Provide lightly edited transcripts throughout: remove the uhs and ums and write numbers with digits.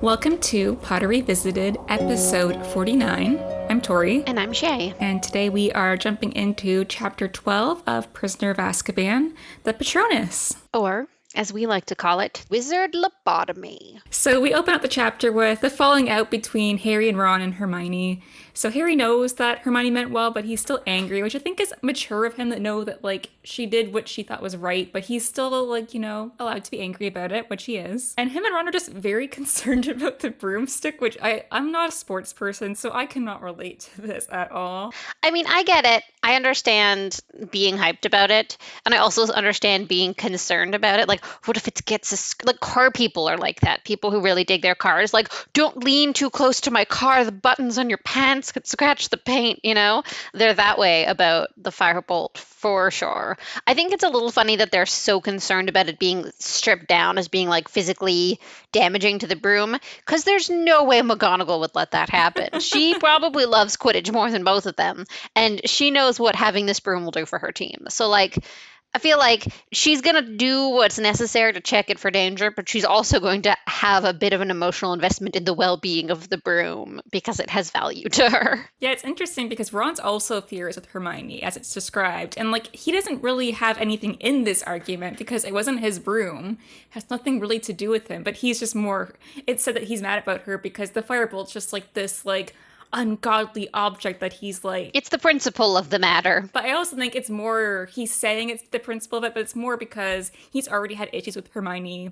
Welcome to Pottery Visited, episode 49. I'm Tori. And I'm Shay. And today we are jumping into chapter 12 of Prisoner of Azkaban, the Patronus. Or, as we like to call it, Wizard Lobotomy. So we open up the chapter with the falling out between Harry and Ron and Hermione. So Harry knows that Hermione meant well, but he's still angry, which I think is mature of him to know that, she did what she thought was right, but he's still, allowed to be angry about it, which he is. And him and Ron are just very concerned about the broomstick, which I'm not a sports person, so I cannot relate to this at all. I mean, I get it. I understand being hyped about it, and I also understand being concerned about it. Like, what if it gets car people are like that. People who really dig their cars, like, don't lean too close to my car. The buttons on your pants could scratch the paint, They're that way about the Firebolt, for sure. I think it's a little funny that they're so concerned about it being stripped down as being, physically damaging to the broom, because there's no way McGonagall would let that happen. She probably loves Quidditch more than both of them, and she knows what having this broom will do for her team. So, I feel like she's going to do what's necessary to check it for danger, but she's also going to have a bit of an emotional investment in the well-being of the broom because it has value to her. Yeah, it's interesting because Ron's also furious with Hermione, as it's described. And, he doesn't really have anything in this argument because it wasn't his broom. It has nothing really to do with him. But he's just more... It's said that he's mad about her because the Firebolt's just, this, ungodly object that he's it's the principle of the matter. But I also think it's more he's saying it's the principle of it, but it's more because he's already had issues with Hermione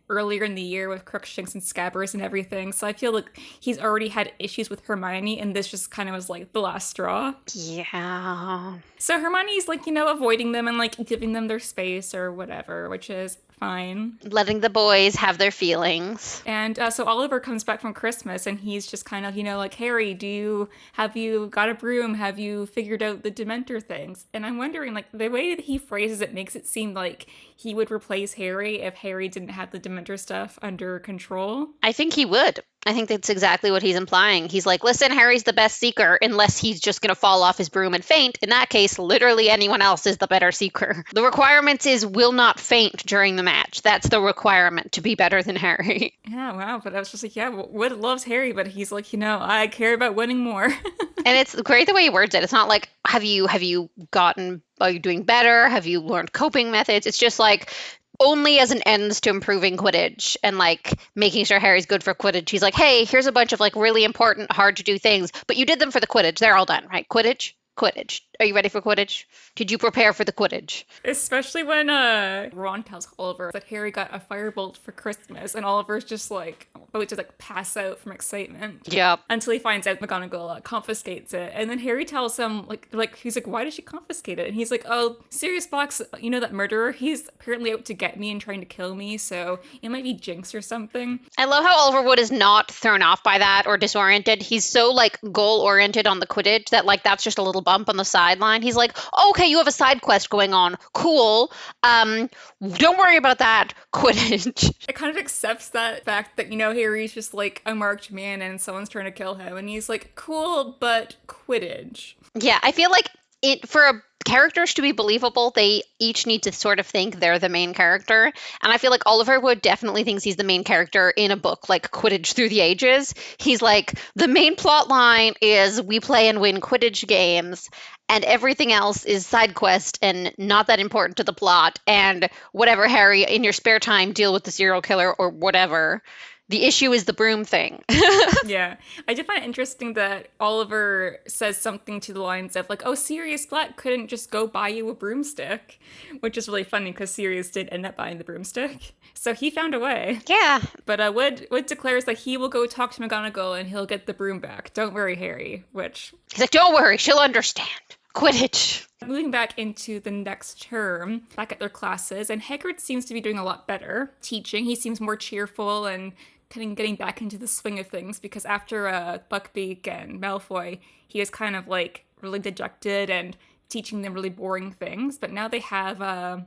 earlier in the year with Crookshanks and Scabbers and everything. So I feel like he's already had issues with Hermione, and this just kind of was the last straw. Yeah. So Hermione's avoiding them and giving them their space or whatever, which is fine. Letting the boys have their feelings. And so Oliver comes back from Christmas and he's just kind of, Harry, have you got a broom? Have you figured out the Dementor things? And I'm wondering, the way that he phrases it makes it seem like he would replace Harry if Harry didn't have the Dementor stuff under control. I think he would. I think that's exactly what he's implying. He's like, listen, Harry's the best seeker unless he's just going to fall off his broom and faint. In that case, literally anyone else is the better seeker. The requirement is will not faint during the match. That's the requirement to be better than Harry. Yeah, wow. But I was just Wood loves Harry, but he's I care about winning more. And it's great the way he words it. It's not like, are you doing better? Have you learned coping methods? It's just only as an ends to improving Quidditch and making sure Harry's good for Quidditch. He's like, hey, here's a bunch of really important, hard to do things, but you did them for the Quidditch. They're all done, right? Quidditch. Are you ready for Quidditch? Did you prepare for the Quidditch? Especially when Ron tells Oliver that Harry got a Firebolt for Christmas, and Oliver's just about to pass out from excitement. Yep. Until he finds out McGonagall confiscates it, and then Harry tells him he's why did she confiscate it? And he's oh, Sirius Black's that murderer. He's apparently out to get me and trying to kill me, so it might be Jinx or something. I love how Oliver Wood is not thrown off by that or disoriented. He's so goal oriented on the Quidditch that that's just a little bump on the sideline. He's okay, you have a side quest going on. Cool. Don't worry about that, Quidditch. It kind of accepts that fact that, Harry's just a marked man and someone's trying to kill him. And he's cool, but Quidditch. Yeah, I feel for characters to be believable, they each need to sort of think they're the main character. And I feel Oliver Wood definitely thinks he's the main character in a book like Quidditch Through the Ages. He's the main plot line is we play and win Quidditch games, and everything else is side quest and not that important to the plot. And whatever, Harry, in your spare time, deal with the serial killer or whatever. The issue is the broom thing. Yeah. I did find it interesting that Oliver says something to the lines of oh, Sirius Black couldn't just go buy you a broomstick, which is really funny because Sirius did end up buying the broomstick. So he found a way. Yeah. But Wood declares that he will go talk to McGonagall and he'll get the broom back. Don't worry, Harry, which... He's don't worry, she'll understand. Quidditch. Moving back into the next term, back at their classes, and Hagrid seems to be doing a lot better teaching. He seems more cheerful and kind of getting back into the swing of things because after Buckbeak and Malfoy, he was kind of really dejected and teaching them really boring things. But now they have...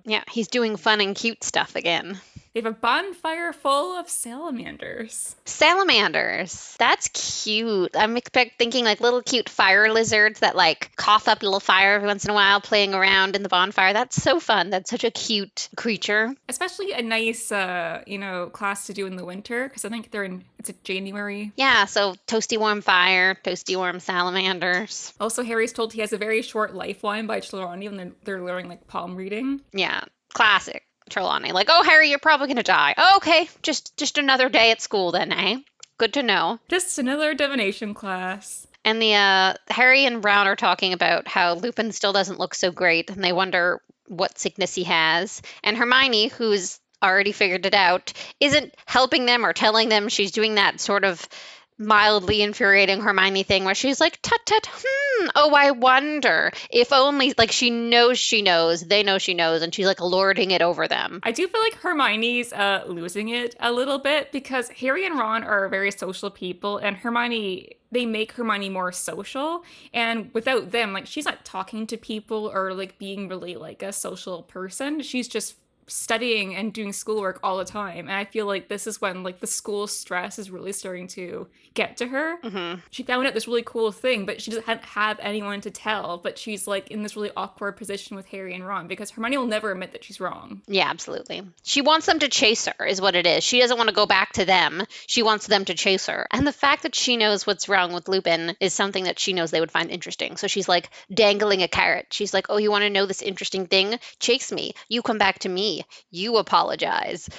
Yeah, he's doing fun and cute stuff again. They They have a bonfire full of salamanders. Salamanders. That's cute. I'm thinking like little cute fire lizards that like cough up a little fire every once in a while, playing around in the bonfire. That's so fun. That's such a cute creature. Especially a nice, class to do in the winter, because I think it's a January. Yeah, so toasty warm fire, toasty warm salamanders. Also, Harry's told he has a very short lifeline by Trelawney when they're learning like palm reading. Yeah, classic Trelawney. Like, oh, Harry, you're probably gonna die. Oh, okay, just another day at school then, eh? Good to know. Just another divination class. And the Harry and Ron are talking about how Lupin still doesn't look so great, and they wonder what sickness he has. And Hermione, who's already figured it out, isn't helping them or telling them. She's doing that sort of mildly infuriating Hermione thing where she's like, tut tut, oh, I wonder. If only, like, she knows, they know she knows, and she's like lording it over them. I do feel like Hermione's losing it a little bit, because Harry and Ron are very social people, and they make Hermione more social, and without them, like, she's not talking to people or like being really like a social person. She's just studying and doing schoolwork all the time, and I feel like this is when like the school stress is really starting to get to her. She found out this really cool thing, but she doesn't have anyone to tell, but she's like in this really awkward position with Harry and Ron, because Hermione will never admit that she's wrong. Yeah, absolutely. She wants them to chase her is what it is. She doesn't want to go back to them. She wants them to chase her. And the fact that she knows what's wrong with Lupin is something that she knows they would find interesting. So she's like dangling a carrot. She's like, oh, you want to know this interesting thing? Chase me. You come back to me. You apologize.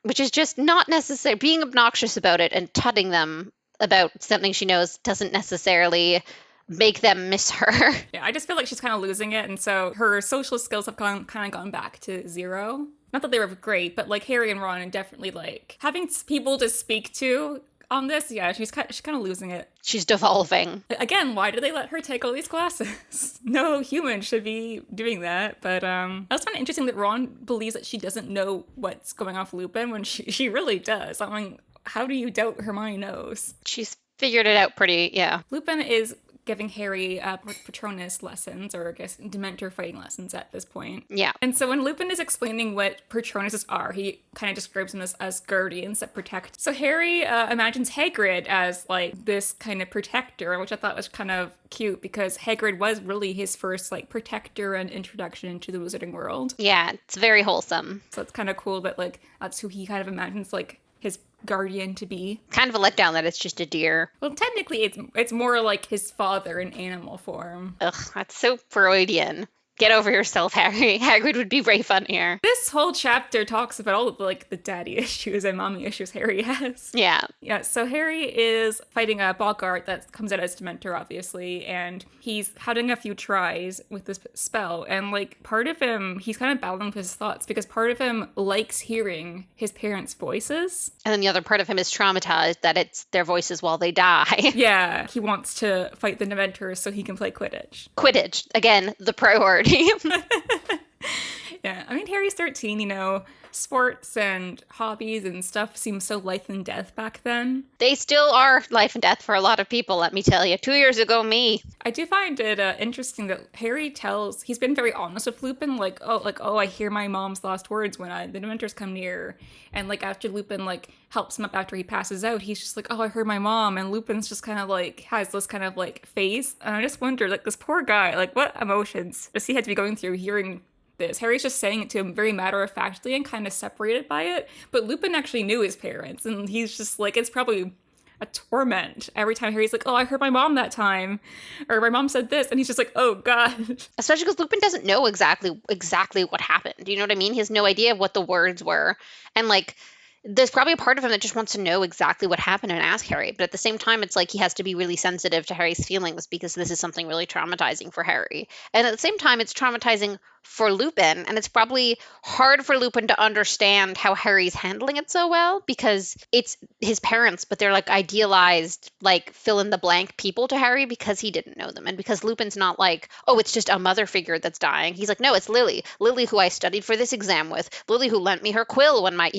Which is just not necessary. Being obnoxious about it and tutting them about something she knows doesn't necessarily make them miss her. Yeah, I just feel like she's kind of losing it, and so her social skills have kind of gone back to zero. Not that they were great, but like Harry and Ron are definitely like having people to speak to on this. Yeah, she's kind of losing it. She's devolving. Again, why do they let her take all these classes? No human should be doing that. But I also find it interesting that Ron believes that she doesn't know what's going on with Lupin when she really does. I mean, how do you doubt Hermione knows? She's figured it out pretty, yeah. Lupin is giving Harry Patronus lessons, or I guess Dementor fighting lessons at this point. Yeah. And so when Lupin is explaining what Patronuses are, he kind of describes them as guardians that protect. So Harry imagines Hagrid as like this kind of protector, which I thought was kind of cute, because Hagrid was really his first like protector and introduction into the wizarding world. Yeah, it's very wholesome. So it's kind of cool that like that's who he kind of imagines like his guardian to be. Kind of a letdown that it's just a deer. Well, technically it's more like his father in animal form. Ugh, that's so Freudian. Get over yourself, Harry. Hagrid would be way funnier. This whole chapter talks about all of the daddy issues and mommy issues Harry has. Yeah. Yeah, so Harry is fighting a Bogart that comes out as Dementor, obviously, and he's having a few tries with this spell, and like part of him, he's kind of battling with his thoughts, because part of him likes hearing his parents' voices. And then the other part of him is traumatized that it's their voices while they die. Yeah, he wants to fight the Dementors so he can play Quidditch. Quidditch, again, the priority. Yeah, I mean, Harry's 13, sports and hobbies and stuff seem so life and death back then. They still are life and death for a lot of people, let me tell you. 2 years ago, me. I do find it interesting that Harry he's been very honest with Lupin, oh, I hear my mom's last words when the Dementors come near. And like after Lupin like helps him up after he passes out, he's just like, oh, I heard my mom. And Lupin's just kind of like has this kind of like phase. And I just wonder, like, this poor guy, like what emotions does he have to be going through hearing this? Harry's just saying it to him very matter-of-factly and kind of separated by it, but Lupin actually knew his parents, and he's just like, it's probably a torment every time Harry's like, oh, I heard my mom that time, or my mom said this, and he's just like, oh god. Especially because Lupin doesn't know exactly what happened. You know what I mean? He has no idea what the words were, and like there's probably a part of him that just wants to know exactly what happened and ask Harry. But at the same time, it's like he has to be really sensitive to Harry's feelings, because this is something really traumatizing for Harry. And at the same time, it's traumatizing for Lupin, and it's probably hard for Lupin to understand how Harry's handling it so well, because it's his parents, but they're like idealized, like fill in the blank people to Harry, because he didn't know them, and because Lupin's not like, oh, it's just a mother figure that's dying. He's like, no, it's Lily, who I studied for this exam with, Lily who lent me her quill when like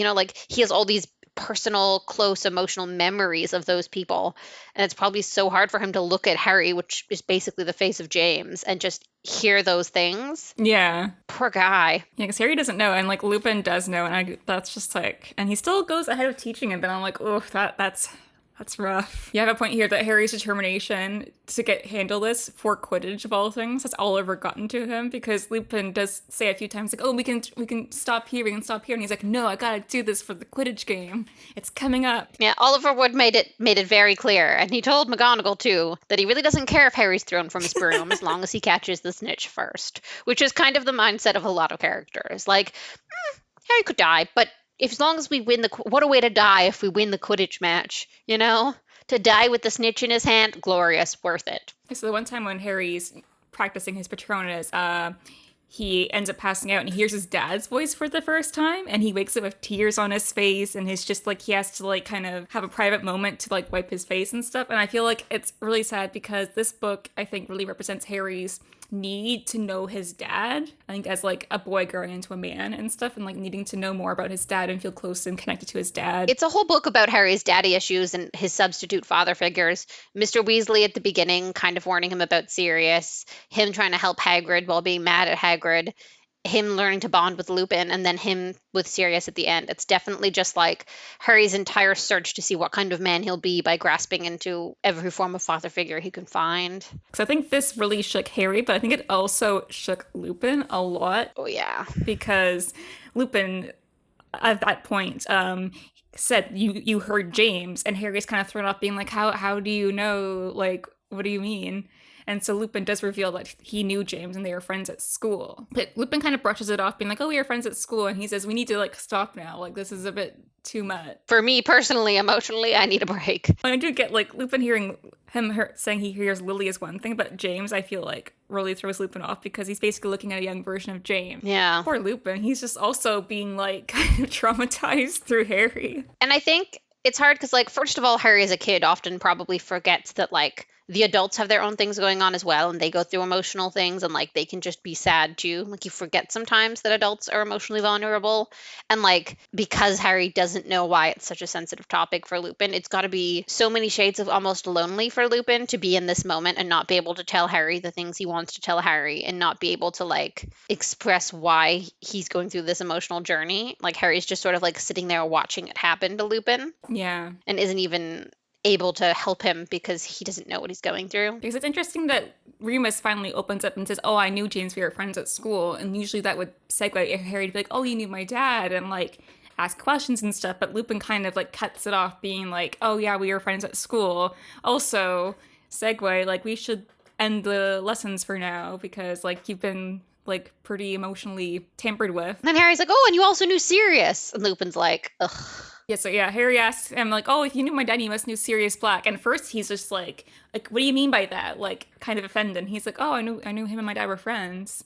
he has all these personal, close, emotional memories of those people. And it's probably so hard for him to look at Harry, which is basically the face of James, and just hear those things. Yeah. Poor guy. Yeah, because Harry doesn't know, and like Lupin does know, and that's just like, and he still goes ahead of teaching him. But I'm like, oh, that's rough. You have a point here that Harry's determination to handle this for Quidditch of all things has all ever gotten to him, because Lupin does say a few times like, oh, we can stop here, and he's like, no, I gotta do this for the Quidditch game. It's coming up. Yeah, Oliver Wood made it very clear, and he told McGonagall too that he really doesn't care if Harry's thrown from his broom as long as he catches the snitch first, which is kind of the mindset of a lot of characters. Like, Harry could die, but as long as we win what a way to die if we win the Quidditch match, you know? To die with the snitch in his hand, glorious, worth it. So the one time when Harry's practicing his Patronus, he ends up passing out and he hears his dad's voice for the first time, and he wakes up with tears on his face, and he's just like, he has to like kind of have a private moment to like wipe his face and stuff. And I feel like it's really sad because this book, I think, really represents Harry's need to know his dad. I think as like a boy growing into a man and stuff, and like needing to know more about his dad and feel close and connected to his dad. It's a whole book about Harry's daddy issues and his substitute father figures. Mr. Weasley at the beginning kind of warning him about Sirius, him trying to help Hagrid while being mad at Hagrid, him learning to bond with Lupin, and then him with Sirius at the end. It's definitely just like Harry's entire search to see what kind of man he'll be by grasping into every form of father figure he can find. So I think this really shook Harry, but I think it also shook Lupin a lot. Oh, yeah. Because Lupin, at that point, said, you heard James, and Harry's kind of thrown off being like, how do you know? Like, what do you mean? And so Lupin does reveal that he knew James and they were friends at school. But Lupin kind of brushes it off, being like, oh, we were friends at school. And he says, we need to like stop now. Like, this is a bit too much. For me personally, emotionally, I need a break. And I do get like Lupin hearing her saying he hears Lily is one thing, but James, I feel like, really throws Lupin off because he's basically looking at a young version of James. Yeah. Poor Lupin. He's just also being like kind of traumatized through Harry. And I think it's hard because, like, first of all, Harry as a kid often probably forgets that, like, the adults have their own things going on as well, and they go through emotional things, and like they can just be sad too. Like, you forget sometimes that adults are emotionally vulnerable, and like because Harry doesn't know why it's such a sensitive topic for Lupin, it's got to be so many shades of almost lonely for Lupin to be in this moment and not be able to tell Harry the things he wants to tell Harry, and not be able to like express why he's going through this emotional journey. Like, Harry's just sort of like sitting there watching it happen to Lupin. Yeah. And isn't even able to help him because he doesn't know what he's going through. Because it's interesting that Remus finally opens up and says, oh, I knew James, we were friends at school. And usually that would segue Harry to be like, oh, you knew my dad, and like ask questions and stuff. But Lupin kind of like cuts it off, being like, oh yeah, we were friends at school. Also, segue, like we should end the lessons for now because like you've been like pretty emotionally tampered with. And then Harry's like, oh, and you also knew Sirius. And Lupin's like, ugh. Yeah, so yeah, Harry asks him, like, oh, if you knew my dad, you must knew Sirius Black. And first he's just like, what do you mean by that? Like, kind of offended. And he's like, oh, I knew him and my dad were friends.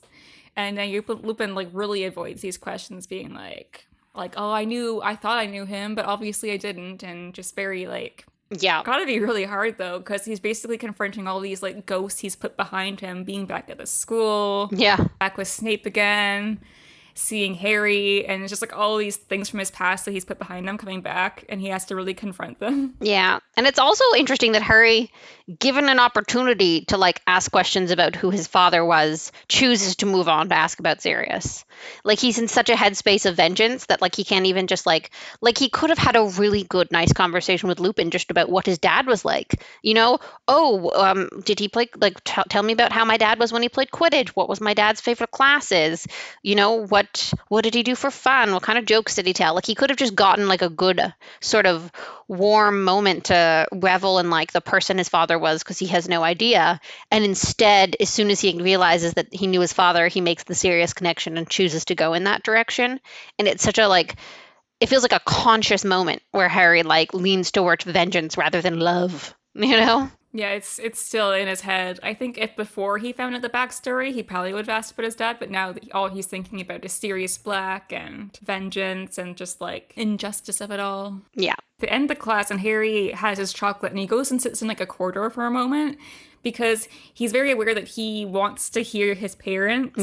And then Lupin, like, really avoids these questions, being like, oh, I thought I knew him, but obviously I didn't. And just very, like, yeah. Gotta be really hard, though, because he's basically confronting all these, like, ghosts he's put behind him, being back at the school. Yeah. Back with Snape again. Seeing Harry, and it's just like all these things from his past that he's put behind him coming back, and he has to really confront them. Yeah. And it's also interesting that Harry, given an opportunity to like ask questions about who his father was, chooses to move on to ask about Sirius. Like, he's in such a headspace of vengeance that like he can't even just like he could have had a really good, nice conversation with Lupin just about what his dad was like. You know, did he play, like, tell me about how my dad was when he played Quidditch? What was my dad's favorite classes? You know, what did he do for fun? What kind of jokes did he tell? Like, he could have just gotten like a good sort of warm moment to revel in like the person his father was, because he has no idea. And instead, as soon as he realizes that he knew his father, he makes the Sirius connection and chooses to go in that direction. And it's such a like, it feels like a conscious moment where Harry like leans towards vengeance rather than love, you know? Yeah, it's still in his head. I think if before he found out the backstory, he probably would have asked about his dad, but now all he's thinking about is Sirius Black and vengeance and just, like, injustice of it all. Yeah. They end the class, and Harry has his chocolate, and he goes and sits in, like, a corridor for a moment, because he's very aware that he wants to hear his parents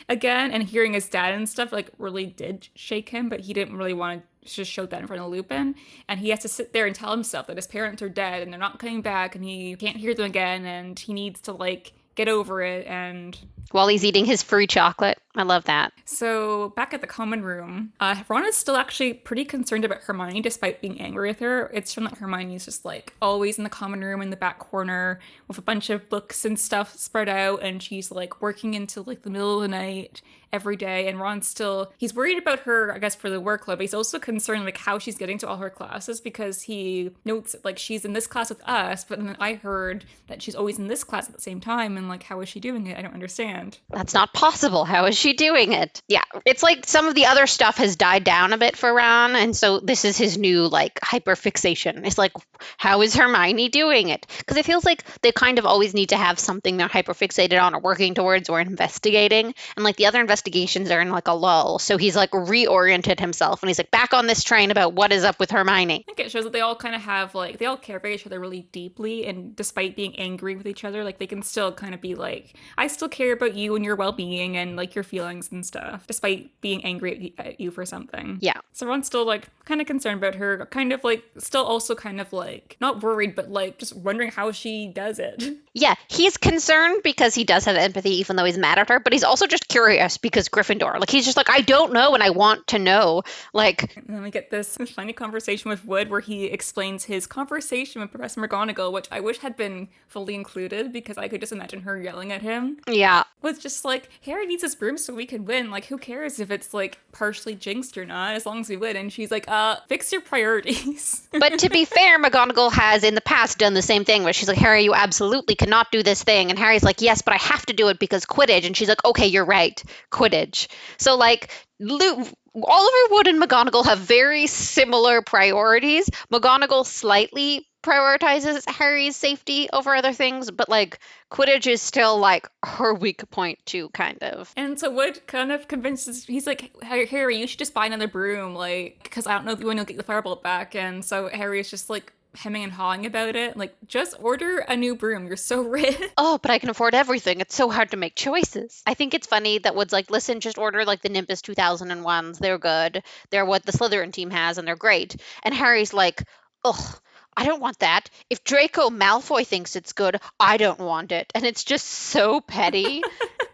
again, and hearing his dad and stuff, like, really did shake him, but he didn't really want to just showed that in front of Lupin, and he has to sit there and tell himself that his parents are dead and they're not coming back, and he can't hear them again, and he needs to like get over it. And While he's eating his free chocolate. I love that. so back at the common room, Ron is still actually pretty concerned about Hermione despite being angry with her. It's shown that Hermione's just like always in the common room in the back corner with a bunch of books and stuff spread out, and she's like working into like the middle of the night every day. And Ron's still, he's worried about her, I guess, for the workload, but he's also concerned like how she's getting to all her classes, because he notes that, like, she's in this class with us, but then I heard that she's always in this class at the same time, and like, how is she doing it? I don't understand. That's not possible. How is she doing it? Yeah, it's like some of the other stuff has died down a bit for Ron, and so this is his new like hyperfixation. It's like, how is Hermione doing it? Because it feels like they kind of always need to have something they're hyperfixated on or working towards or investigating, and like the other investigations are in like a lull. So he's like reoriented himself, and he's like back on this train about what is up with Hermione. I think it shows that they all kind of have like, they all care about each other really deeply, and despite being angry with each other, like they can still kind of be like, I still care about you and your well-being and like your feelings and stuff, despite being angry at you for something. Yeah. So Ron's still like kind of concerned about her, kind of like still also kind of like not worried, but like just wondering how she does it. Yeah, he's concerned because he does have empathy, even though he's mad at her, but he's also just curious because Gryffindor. Like, he's just like, I don't know, and I want to know. Like, And then we get this funny conversation with Wood where he explains his conversation with Professor McGonagall, which I wish had been fully included because I could just imagine her yelling at him. yeah. Was just like, Harry needs his broom so we can win. Like, who cares if it's like partially jinxed or not, as long as we win. And she's like, fix your priorities. But to be fair, McGonagall has in the past done the same thing where she's like, Harry, you absolutely cannot do this thing. And Harry's like, yes, but I have to do it because Quidditch. And she's like, okay, you're right, Quidditch. So like, Oliver Wood and McGonagall have very similar priorities. McGonagall slightly prioritizes Harry's safety over other things, but like Quidditch is still like her weak point too, kind of. And so Wood kind of convinces, he's like, Harry, you should just buy another broom, like, because I don't know when you'll get the Firebolt back. And so Harry is just like hemming and hawing about it. Like, just order a new broom. You're so rich. Oh, but I can afford everything. It's so hard to make choices. I think it's funny that Wood's like, listen, just order like the Nimbus 2001s. They're good. They're what the Slytherin team has, and they're great. And Harry's like, ugh, I don't want that. If Draco Malfoy thinks it's good, I don't want it. And it's just so petty.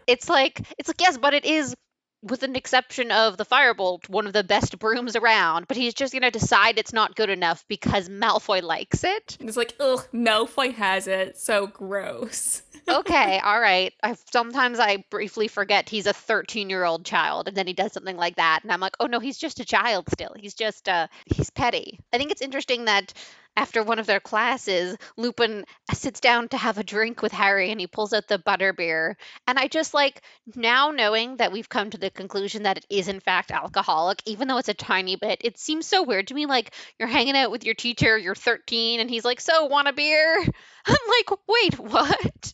It's like, yes, but it is, with an exception of the Firebolt, one of the best brooms around. But he's just going to decide it's not good enough because Malfoy likes it. It's like, ugh, Malfoy has it. So gross. Okay, all right. Sometimes I briefly forget he's a 13-year-old child, and then he does something like that, and I'm like, oh no, he's just a child still. He's just, he's petty. I think it's interesting that after one of their classes, Lupin sits down to have a drink with Harry, and he pulls out the butterbeer. And I just like, now knowing that we've come to the conclusion that it is in fact alcoholic, even though it's a tiny bit, it seems so weird to me. Like, you're hanging out with your teacher, you're 13, and he's like, so, want a beer? I'm like, wait, what?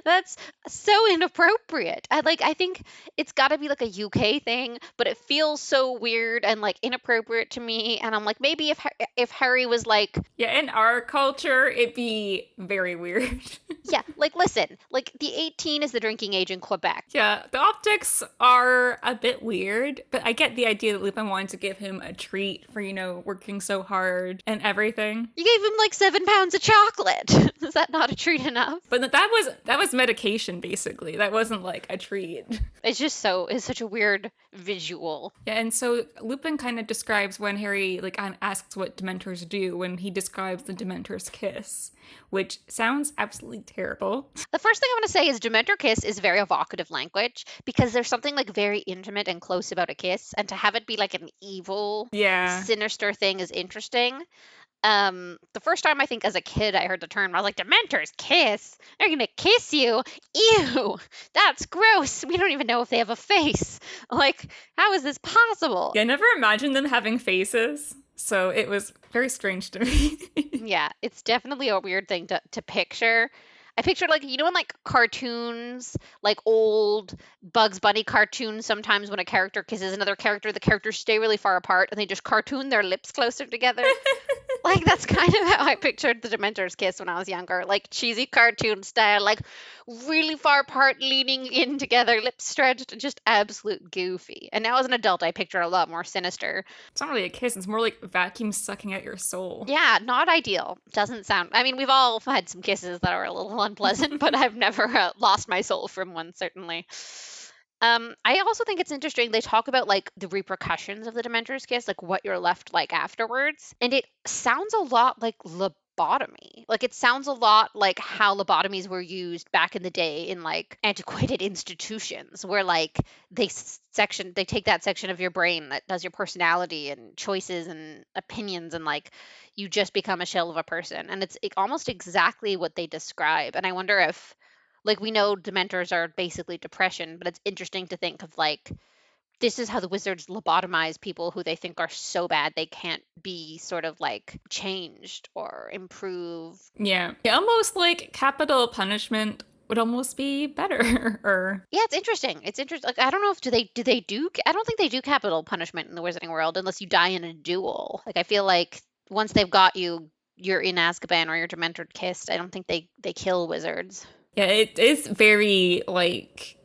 That's so inappropriate. I think it's got to be like a UK thing, but it feels so weird and like inappropriate to me. And I'm like, maybe if Harry was like, yeah, in our culture, it'd be very weird. yeah, like listen, like the 18 is the drinking age in Quebec. Yeah, the optics are a bit weird, but I get the idea that Lupin wanted to give him a treat for, working so hard and everything. You gave him like 7 pounds of chocolate. Is that not a treat enough? But that was medication, basically. That wasn't like a treat. It's such a weird visual. Yeah, and so Lupin kind of describes when Harry asks what Dementors do, when he describes the Dementor's kiss, which sounds absolutely terrible. The first thing I want to say is Dementor kiss is very evocative language because there's something like very intimate and close about a kiss, and to have it be like an evil, sinister thing is interesting. The first time I think as a kid I heard the term, I was like, Dementors kiss? They're gonna kiss you? Ew, that's gross. We don't even know if they have a face. Like, how is this possible? Yeah, I never imagined them having faces, so it was very strange to me. Yeah, it's definitely a weird thing to picture. I pictured in like cartoons, like old Bugs Bunny cartoons, sometimes when a character kisses another character, the characters stay really far apart and they just cartoon their lips closer together. Like, that's kind of how I pictured the Dementors kiss when I was younger. Like, cheesy cartoon style, like, really far apart, leaning in together, lips stretched, just absolute goofy. And now as an adult, I picture a lot more sinister. It's not really a kiss, it's more like vacuum sucking out your soul. Yeah, not ideal. Doesn't sound. I mean, we've all had some kisses that are a little unpleasant, but I've never lost my soul from one, certainly. I also think it's interesting. They talk about like the repercussions of the Dementor's kiss, like what you're left like afterwards. And it sounds a lot like lobotomy. Like it sounds a lot like how lobotomies were used back in the day in like antiquated institutions where like they take that section of your brain that does your personality and choices and opinions and like you just become a shell of a person. And it's almost exactly what they describe. And I wonder if like we know dementors are basically depression, but it's interesting to think of like this is how the wizards lobotomize people who they think are so bad they can't be sort of like changed or improved. Yeah. Almost like capital punishment would almost be better. Or Yeah, it's interesting. It's interesting. Like I don't know if do they do I don't think they do capital punishment in the wizarding world unless you die in a duel. Like I feel like once they've got you, you're in Azkaban or you're dementor kissed. I don't think they kill wizards. yeah, it is very like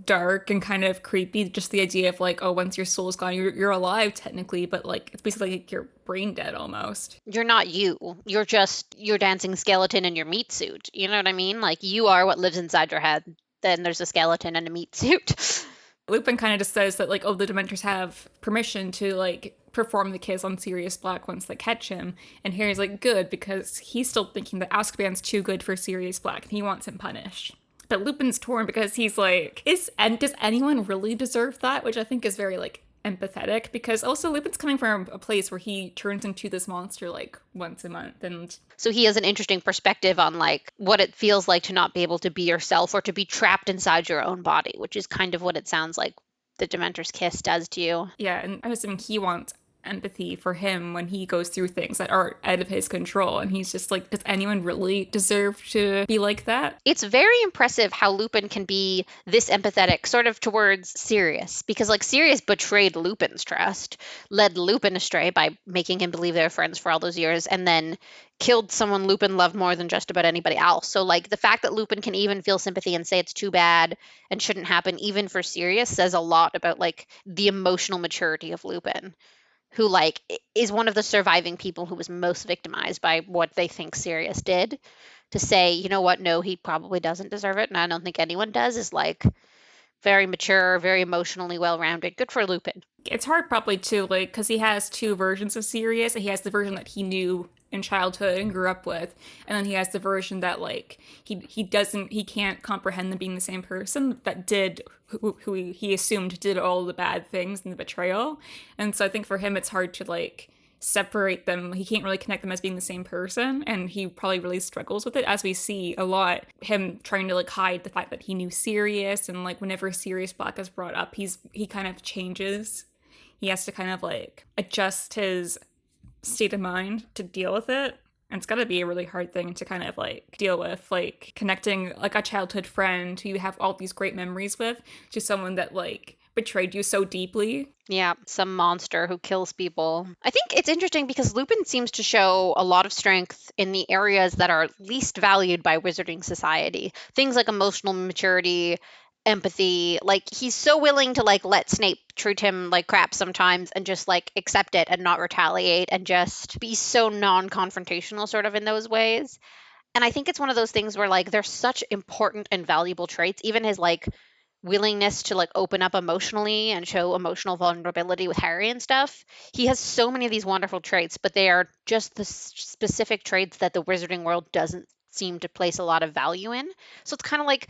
dark and kind of creepy. Just the idea of like, oh, once your soul's gone, you're alive technically, but like it's basically like you're brain dead almost. You're not you. You're just your dancing skeleton in your meat suit. You know what I mean? Like you are what lives inside your head. Then there's a skeleton and a meat suit. Lupin kind of just says that like, oh, the Dementors have permission to like perform the kiss on Sirius Black once they catch him, and Harry's like, good, because he's still thinking that Azkaban's too good for Sirius Black, and he wants him punished. But Lupin's torn because he's like, does anyone really deserve that? Which I think is very like empathetic, because also Lupin's coming from a place where he turns into this monster like once a month, and So he has an interesting perspective on like what it feels like to not be able to be yourself or to be trapped inside your own body, which is kind of what it sounds like the Dementor's kiss does to you. yeah, and I was thinking he wants empathy for him when he goes through things that are out of his control, and he's just like, does anyone really deserve to be like that? It's very impressive how Lupin can be this empathetic sort of towards Sirius because like Sirius betrayed Lupin's trust, led Lupin astray by making him believe they were friends for all those years, and then killed someone Lupin loved more than just about anybody else. So like the fact that Lupin can even feel sympathy and say it's too bad and shouldn't happen even for Sirius says a lot about like the emotional maturity of Lupin, who like is one of the surviving people who was most victimized by what they think Sirius did. To say, you know what, no, he probably doesn't deserve it, and I don't think anyone does, is like very mature, very emotionally well-rounded. Good for Lupin. It's hard probably to like, because he has two versions of Sirius. He has the version that he knew in childhood and grew up with, and then he has the version that like he can't comprehend them being the same person that did who he assumed did all the bad things and the betrayal. And so I think for him it's hard to like separate them. He can't really connect them as being the same person, and he probably really struggles with it, as we see a lot him trying to like hide the fact that he knew Sirius, and like whenever Sirius Black is brought up, he kind of changes. He has to kind of like adjust his state of mind to deal with it. And it's got to be a really hard thing to kind of like deal with, like connecting like a childhood friend who you have all these great memories with to someone that like betrayed you so deeply. Yeah, some monster who kills people. I think it's interesting because Lupin seems to show a lot of strength in the areas that are least valued by wizarding society. Things like emotional maturity, empathy. Like he's so willing to like let Snape treat him like crap sometimes and just like accept it and not retaliate and just be so non-confrontational sort of in those ways. And I think it's one of those things where like they're such important and valuable traits. Even his like willingness to like open up emotionally and show emotional vulnerability with Harry and stuff. He has so many of these wonderful traits, but they are just the specific traits that the wizarding world doesn't seem to place a lot of value in. So it's kind of like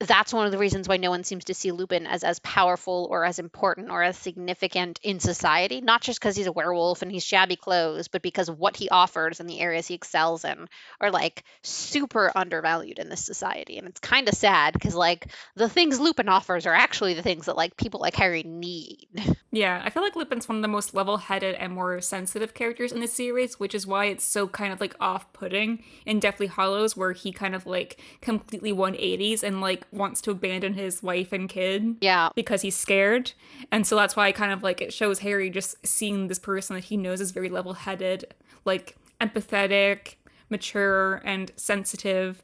that's one of the reasons why no one seems to see Lupin as powerful or as important or as significant in society, not just because he's a werewolf and he's shabby clothes, but because what he offers and the areas he excels in are like super undervalued in this society. And it's kind of sad because like the things Lupin offers are actually the things that like people like Harry need. Yeah, I feel like Lupin's one of the most level-headed and more sensitive characters in the series, which is why it's so kind of like off-putting in Deathly Hallows, where he kind of like completely 180s and like wants to abandon his wife and kid. Yeah. Because he's scared. And so that's why kind of like it shows Harry just seeing this person that he knows is very level-headed, like empathetic, mature, and sensitive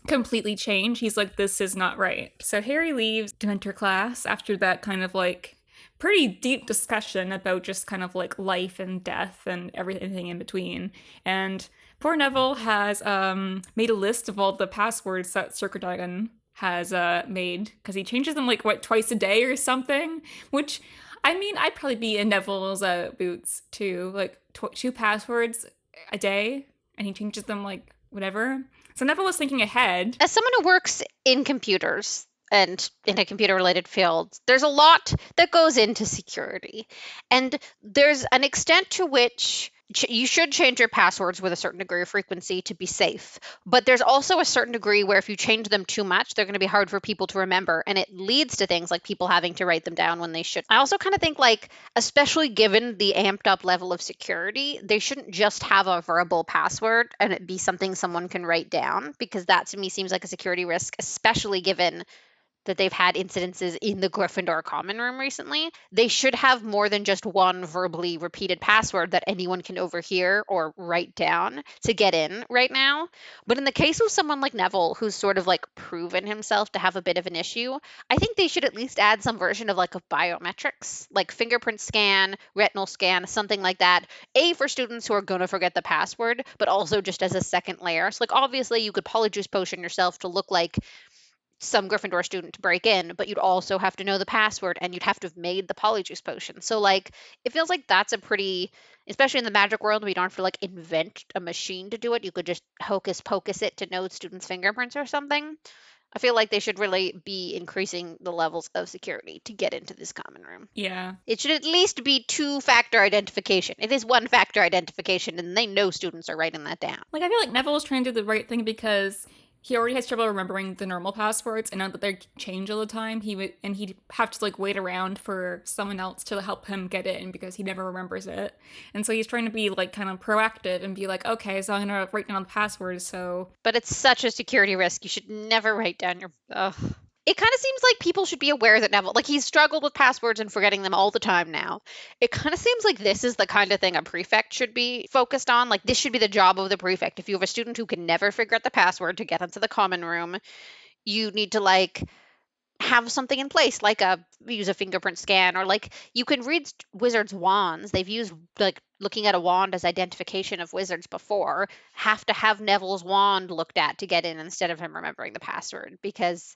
completely change. He's like, this is not right. So Harry leaves Dementor class after that kind of like pretty deep discussion about just kind of like life and death and everything in between. And poor Neville has made a list of all the passwords that Sir Cadogan has made, because he changes them like what, twice a day or something, which I mean, I'd probably be in Neville's boots too, like two passwords a day, and he changes them like whatever. So Neville was thinking ahead. As someone who works in computers and in a computer related field, there's a lot that goes into security. And there's an extent to which you should change your passwords with a certain degree of frequency to be safe. But there's also a certain degree where if you change them too much, they're going to be hard for people to remember. And it leads to things like people having to write them down when they should. I also kind of think, like, especially given the amped up level of security, they shouldn't just have a verbal password and it be something someone can write down, because that to me seems like a security risk, especially given that they've had incidences in the Gryffindor common room recently. They should have more than just one verbally repeated password that anyone can overhear or write down to get in right now. But in the case of someone like Neville, who's sort of like proven himself to have a bit of an issue, I think they should at least add some version of like a biometrics, like fingerprint scan, retinal scan, something like that. For students who are going to forget the password, but also just as a second layer. So like obviously you could polyjuice potion yourself to look like some Gryffindor student to break in, but you'd also have to know the password and you'd have to have made the polyjuice potion. So like it feels like that's a pretty, especially in the magic world, we don't have to like invent a machine to do it. You could just hocus pocus it to know students' fingerprints or something. I feel like they should really be increasing the levels of security to get into this common room. Yeah. It should at least be 2-factor identification. It is 1-factor identification, and they know students are writing that down. Like, I feel like Neville is trying to do the right thing because he already has trouble remembering the normal passwords, and now that they change all the time, he'd have to like wait around for someone else to help him get in because he never remembers it. And so he's trying to be like kind of proactive and be like, okay, so I'm gonna write down the passwords. So, but it's such a security risk. You should never write down your. Ugh. It kind of seems like people should be aware that Neville, like he's struggled with passwords and forgetting them all the time now. It kind of seems like this is the kind of thing a prefect should be focused on. Like this should be the job of the prefect. If you have a student who can never figure out the password to get into the common room, you need to like have something in place, like use a fingerprint scan, or like you can read wizards' wands. They've used like looking at a wand as identification of wizards before. Have to have Neville's wand looked at to get in instead of him remembering the password, because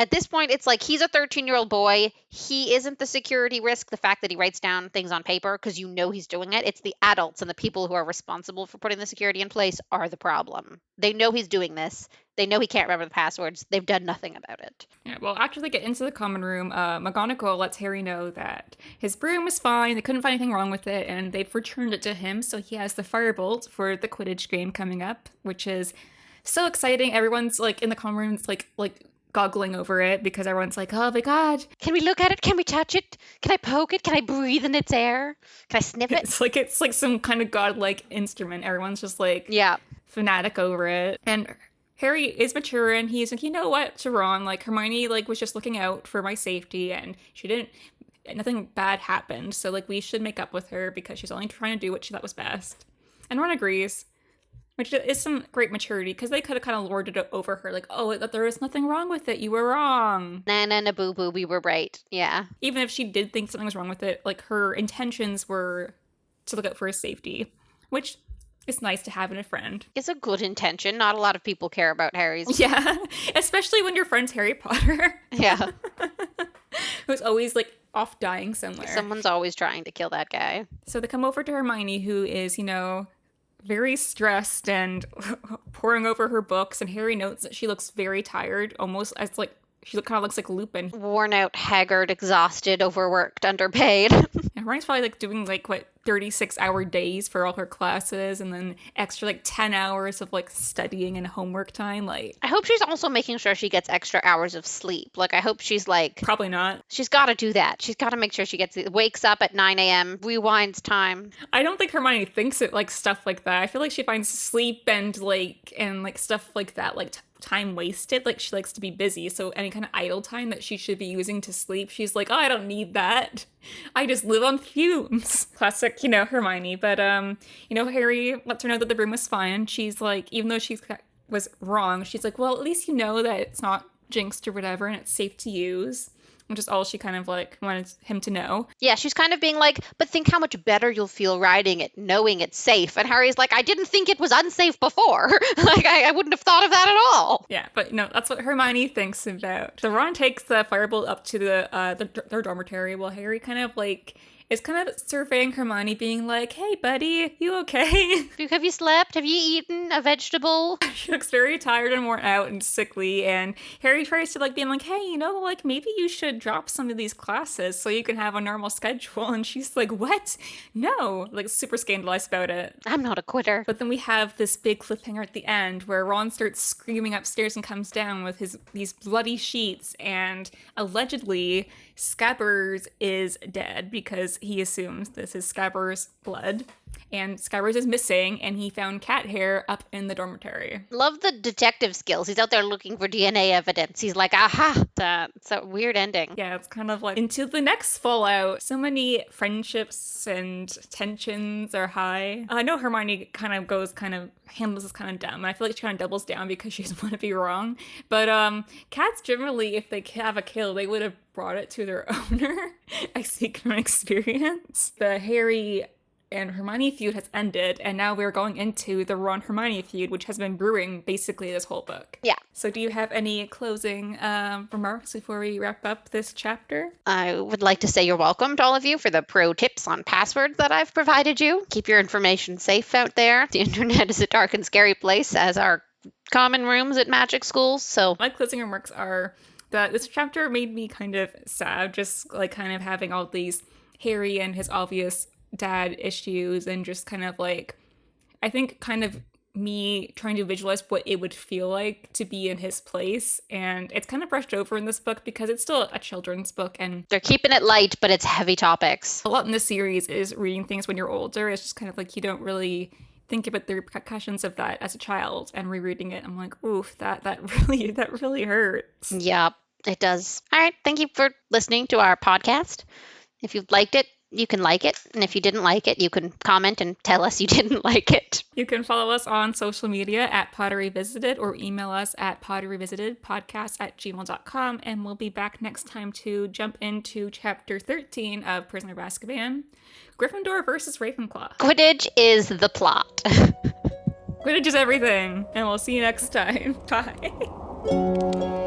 at this point, it's like he's a 13-year-old boy. He isn't the security risk, the fact that he writes down things on paper, because you know he's doing it. It's the adults and the people who are responsible for putting the security in place are the problem. They know he's doing this. They know he can't remember the passwords. They've done nothing about it. Yeah, well, after they get into the common room, McGonagall lets Harry know that his broom is fine. They couldn't find anything wrong with it, and they've returned it to him. So he has the Firebolt for the Quidditch game coming up, which is so exciting. Everyone's like in the common room, it's like goggling over it because everyone's like, oh my god, can we look at it? Can we touch it? Can I poke it? Can I breathe in its air? Can I sniff it? It's like some kind of godlike instrument. Everyone's just like fanatic over it. And Harry is mature and he's like, you know what, Sharon, like Hermione like was just looking out for my safety and nothing bad happened, so like we should make up with her because she's only trying to do what she thought was best. And Ron agrees, which is some great maturity, because they could have kind of lorded it over her, like, oh, that there was nothing wrong with it. You were wrong. Na boo boo, we were right. Yeah. Even if she did think something was wrong with it, like her intentions were to look out for his safety, which is nice to have in a friend. It's a good intention. Not a lot of people care about Harry's. Yeah, especially when your friend's Harry Potter. Yeah. Who's always like off dying somewhere. Someone's always trying to kill that guy. So they come over to Hermione, who is, very stressed and poring over her books, and Harry notes that she looks very tired, almost as like she kind of looks like Lupin. Worn out, haggard, exhausted, overworked, underpaid. And Hermione's probably like doing like 36-hour days for all her classes, and then extra like 10 hours of like studying and homework time. Like, I hope she's also making sure she gets extra hours of sleep. Like, I hope she's like, probably not. She's got to do that. She's got to make sure she wakes up at 9 a.m., rewinds time. I don't think Hermione thinks it like stuff like that. I feel like she finds sleep and stuff like that like time wasted. Like, she likes to be busy, so any kind of idle time that she should be using to sleep, she's like, oh, I don't need that. I just live on fumes. Classic, Hermione. But, Harry lets her know that the room was fine. She's like, even though she was wrong, she's like, well, at least you know that it's not jinxed or whatever, and it's safe to use. Which is all she kind of like wanted him to know. Yeah, she's kind of being like, but think how much better you'll feel riding it, knowing it's safe. And Harry's like, I didn't think it was unsafe before. Like, I wouldn't have thought of that at all. Yeah, but that's what Hermione thinks about. So Ron takes the Firebolt up to their dormitory while Harry kind of like is kind of surveying Hermione, being like, hey, buddy, you okay? Have you slept? Have you eaten a vegetable? She looks very tired and worn out and sickly, and Harry tries to, like, being like, hey, like, maybe you should drop some of these classes so you can have a normal schedule, and she's like, what? No, like, super scandalized about it. I'm not a quitter. But then we have this big cliffhanger at the end where Ron starts screaming upstairs and comes down with these bloody sheets, and allegedly Scabbers is dead because he assumes this is Scabbers' blood. And Scabbers is missing, and he found cat hair up in the dormitory. Love the detective skills. He's out there looking for DNA evidence. He's like, aha! It's a weird ending. Yeah, it's kind of like into the next Fallout. So many friendships and tensions are high. I know Hermione handles this kind of dumb, and I feel like she kind of doubles down because she doesn't want to be wrong. But cats generally, if they have a kill, they would have brought it to their owner. I speak from experience. The Harry and Hermione feud has ended, and now we're going into the Ron-Hermione feud, which has been brewing basically this whole book. Yeah. So do you have any closing remarks before we wrap up this chapter? I would like to say you're welcome to all of you for the pro tips on passwords that I've provided you. Keep your information safe out there. The internet is a dark and scary place, as are common rooms at magic schools, so... My closing remarks are that this chapter made me kind of sad, just like kind of having all these Harry and his obvious dad issues, and just kind of like, I think kind of me trying to visualize what it would feel like to be in his place. And it's kind of brushed over in this book because it's still a children's book, and they're keeping it light, but it's heavy topics. A lot in this series is reading things when you're older. It's just kind of like you don't really think about the repercussions of that as a child, and rereading it, I'm like, oof, that really hurts. Yeah, it does. All right, thank you for listening to our podcast. If you've liked it, you can like it. And if you didn't like it, you can comment and tell us you didn't like it. You can follow us on social media at Pottery Visited, or email us at potteryvisitedpodcast@gmail.com. And we'll be back next time to jump into chapter 13 of Prisoner of Azkaban, Gryffindor versus Ravenclaw. Quidditch is the plot. Quidditch is everything. And we'll see you next time. Bye.